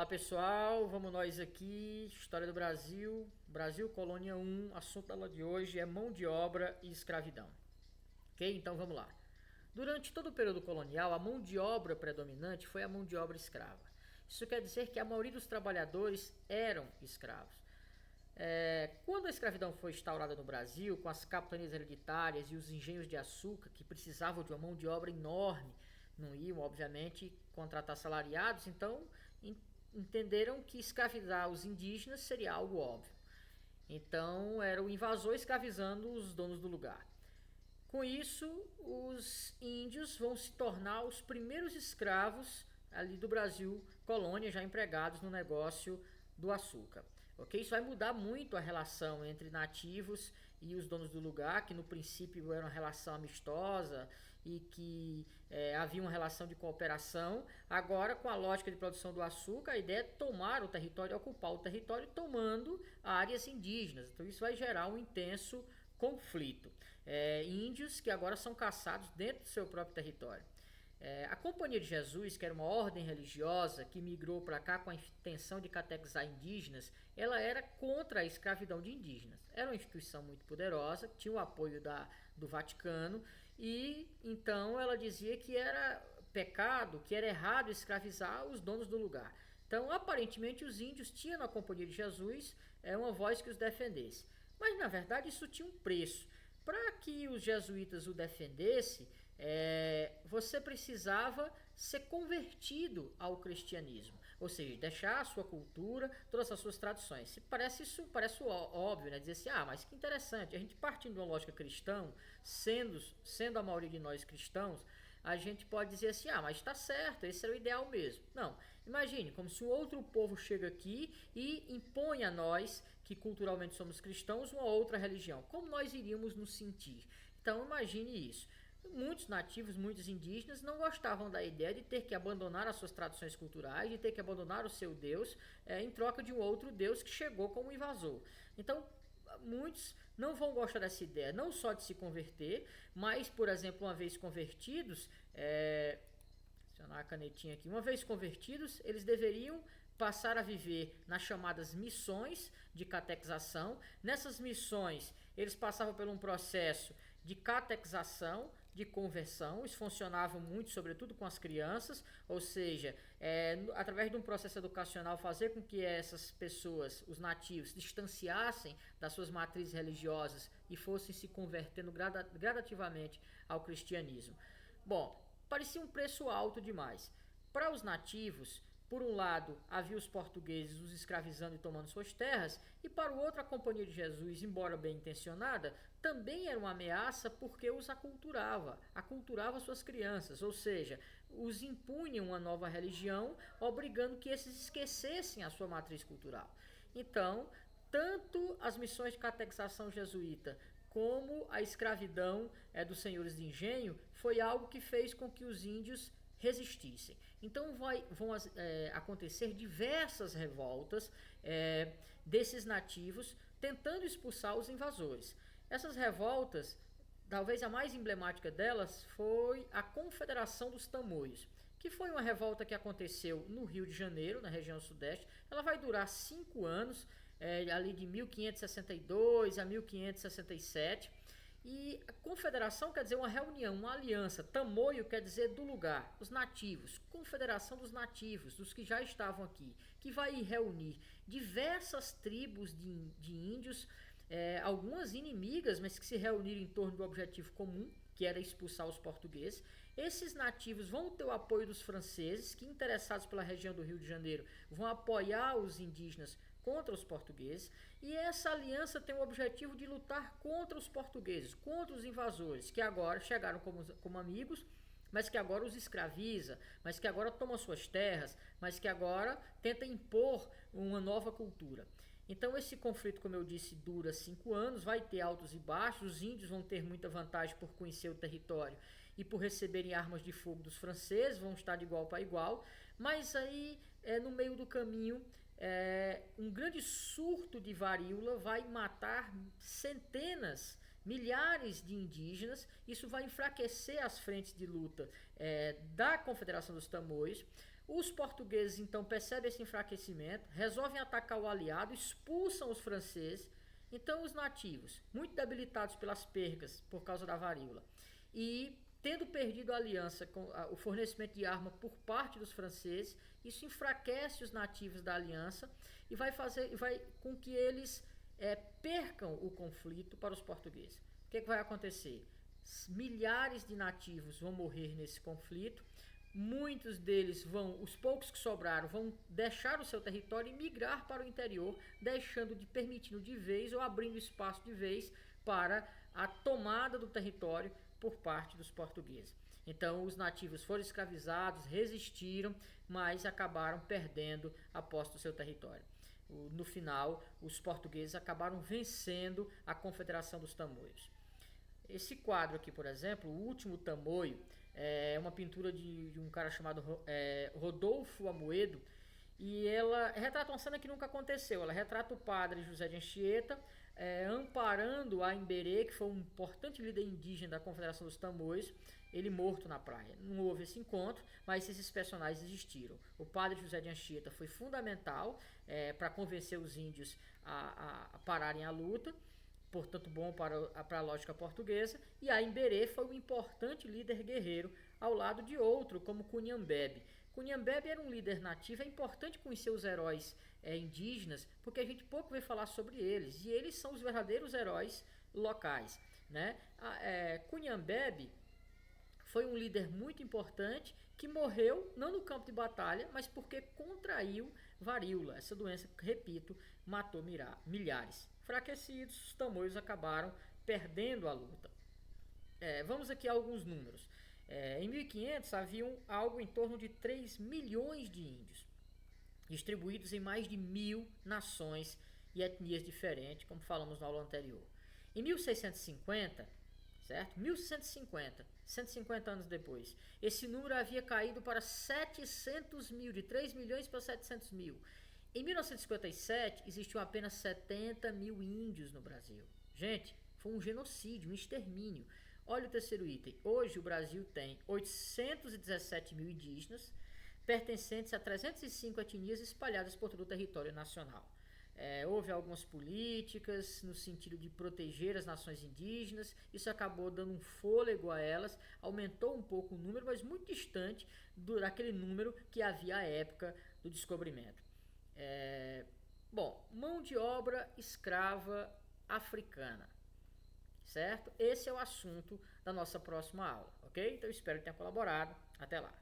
Olá pessoal, vamos nós aqui, História do Brasil, Brasil Colônia 1, assunto da aula de hoje é mão de obra e escravidão. Ok? Então vamos lá. Durante todo o período colonial, a mão de obra predominante foi a mão de obra escrava. Isso quer dizer que a maioria dos trabalhadores eram escravos. Quando a escravidão foi instaurada no Brasil, com as capitanias hereditárias e os engenhos de açúcar, que precisavam de uma mão de obra enorme, não iam, obviamente, contratar salariados, então entenderam que escravizar os indígenas seria algo óbvio. Então, era o invasor escravizando os donos do lugar. Com isso, os índios vão se tornar os primeiros escravos ali do Brasil, colônia, já empregados no negócio do açúcar. Ok? Isso vai mudar muito a relação entre nativos e os donos do lugar, que no princípio era uma relação amistosa e que havia uma relação de cooperação. Agora, com a lógica de produção do açúcar, a ideia é tomar o território, ocupar o território, tomando áreas indígenas. Então, isso vai gerar um intenso conflito. Índios que agora são caçados dentro do seu próprio território. A Companhia de Jesus, que era uma ordem religiosa que migrou para cá com a intenção de catequizar indígenas, ela era contra a escravidão de indígenas. Era uma instituição muito poderosa, tinha o apoio do Vaticano e então ela dizia que era pecado, que era errado escravizar os donos do lugar. Então, aparentemente, os índios tinham na Companhia de Jesus uma voz que os defendesse. Mas, na verdade, isso tinha um preço. Para que os jesuítas o defendessem, você precisava ser convertido ao cristianismo, ou seja, deixar a sua cultura, todas as suas tradições. Isso parece óbvio, né? Dizer assim, mas que interessante, a gente partindo de uma lógica cristã, sendo a maioria de nós cristãos, a gente pode dizer assim, mas está certo, esse era o ideal mesmo. Não, imagine como se um outro povo chega aqui e impõe a nós, que culturalmente somos cristãos, uma outra religião. Como nós iríamos nos sentir? Então imagine isso. Muitos nativos, muitos indígenas não gostavam da ideia de ter que abandonar as suas tradições culturais, de ter que abandonar o seu Deus em troca de um outro Deus que chegou como invasor. Então, muitos não vão gostar dessa ideia, não só de se converter, mas, por exemplo, uma vez convertidos, adicionar a canetinha aqui, uma vez convertidos, eles deveriam passar a viver nas chamadas missões de catequização. Nessas missões, eles passavam por um processo de catequização, de conversão. Isso funcionava muito, sobretudo com as crianças, ou seja, através de um processo educacional, fazer com que essas pessoas, os nativos, se distanciassem das suas matrizes religiosas e fossem se convertendo gradativamente ao cristianismo. Bom, parecia um preço alto demais. Para os nativos, por um lado, havia os portugueses os escravizando e tomando suas terras, e para o outro, a Companhia de Jesus, embora bem intencionada, também era uma ameaça porque os aculturava suas crianças, ou seja, os impunham uma nova religião, obrigando que esses esquecessem a sua matriz cultural. Então, tanto as missões de catequização jesuíta como a escravidão dos senhores de engenho foi algo que fez com que os índios resistissem. Então vão acontecer diversas revoltas desses nativos tentando expulsar os invasores. Essas revoltas, talvez a mais emblemática delas, foi a Confederação dos Tamoios, que foi uma revolta que aconteceu no Rio de Janeiro, na região sudeste. Ela vai durar 5 anos, ali de 1562 a 1567. E a confederação quer dizer uma reunião, uma aliança. Tamoio quer dizer do lugar, os nativos. Confederação dos nativos, dos que já estavam aqui, que vai reunir diversas tribos de índios, algumas inimigas, mas que se reuniram em torno do objetivo comum, que era expulsar os portugueses. Esses nativos vão ter o apoio dos franceses, que, interessados pela região do Rio de Janeiro, vão apoiar os indígenas contra os portugueses, e essa aliança tem o objetivo de lutar contra os portugueses, contra os invasores, que agora chegaram como amigos, mas que agora os escraviza, mas que agora toma suas terras, mas que agora tenta impor uma nova cultura. Então esse conflito, como eu disse, dura 5 anos, vai ter altos e baixos, os índios vão ter muita vantagem por conhecer o território e por receberem armas de fogo dos franceses, vão estar de igual para igual, mas aí no meio do caminho um grande surto de varíola vai matar centenas, milhares de indígenas. Isso vai enfraquecer as frentes de luta da Confederação dos Tamoios. Os portugueses então percebem esse enfraquecimento, resolvem atacar o aliado, expulsam os franceses. Então os nativos, muito debilitados pelas percas por causa da varíola, e tendo perdido a aliança com o fornecimento de arma por parte dos franceses, isso enfraquece os nativos da aliança e vai com que eles percam o conflito para os portugueses. O que vai acontecer? Milhares de nativos vão morrer nesse conflito. Muitos deles os poucos que sobraram, vão deixar o seu território e migrar para o interior, permitindo de vez ou abrindo espaço de vez para a tomada do território por parte dos portugueses. Então, os nativos foram escravizados, resistiram, mas acabaram perdendo a posse do seu território. No final, os portugueses acabaram vencendo a Confederação dos Tamoios. Esse quadro aqui, por exemplo, o último Tamoio, é uma pintura de um cara chamado Rodolfo Amoedo, e ela retrata uma cena que nunca aconteceu. Ela retrata o padre José de Anchieta amparando a Imberê, que foi um importante líder indígena da Confederação dos Tamoios, ele morto na praia. Não houve esse encontro, mas esses personagens existiram. O padre José de Anchieta foi fundamental para convencer os índios a pararem a luta, portanto bom para a lógica portuguesa, e a Imberê foi um importante líder guerreiro ao lado de outro, como Cunhambebe. Cunhambebe era um líder nativo, é importante conhecer os heróis indígenas, porque a gente pouco vai falar sobre eles, e eles são os verdadeiros heróis locais, né? Cunhambebe foi um líder muito importante que morreu não no campo de batalha, mas porque contraiu varíola. Essa doença, repito, matou milhares. Enfraquecidos, os tamoios acabaram perdendo a luta. Vamos aqui a alguns números. Em 1500 haviam algo em torno de 3 milhões de índios, distribuídos em mais de 1000 nações e etnias diferentes, como falamos na aula anterior. Em 1650, certo? 1650, 150 anos depois, esse número havia caído para 700 mil, de 3 milhões para 700 mil. Em 1957, existiam apenas 70 mil índios no Brasil. Gente, foi um genocídio, um extermínio. Olha o terceiro item. Hoje o Brasil tem 817 mil indígenas, pertencentes a 305 etnias espalhadas por todo o território nacional. Houve algumas políticas no sentido de proteger as nações indígenas, isso acabou dando um fôlego a elas, aumentou um pouco o número, mas muito distante daquele número que havia à época do descobrimento. Mão de obra escrava africana, certo? Esse é o assunto da nossa próxima aula, ok? Então eu espero que tenha colaborado. Até lá!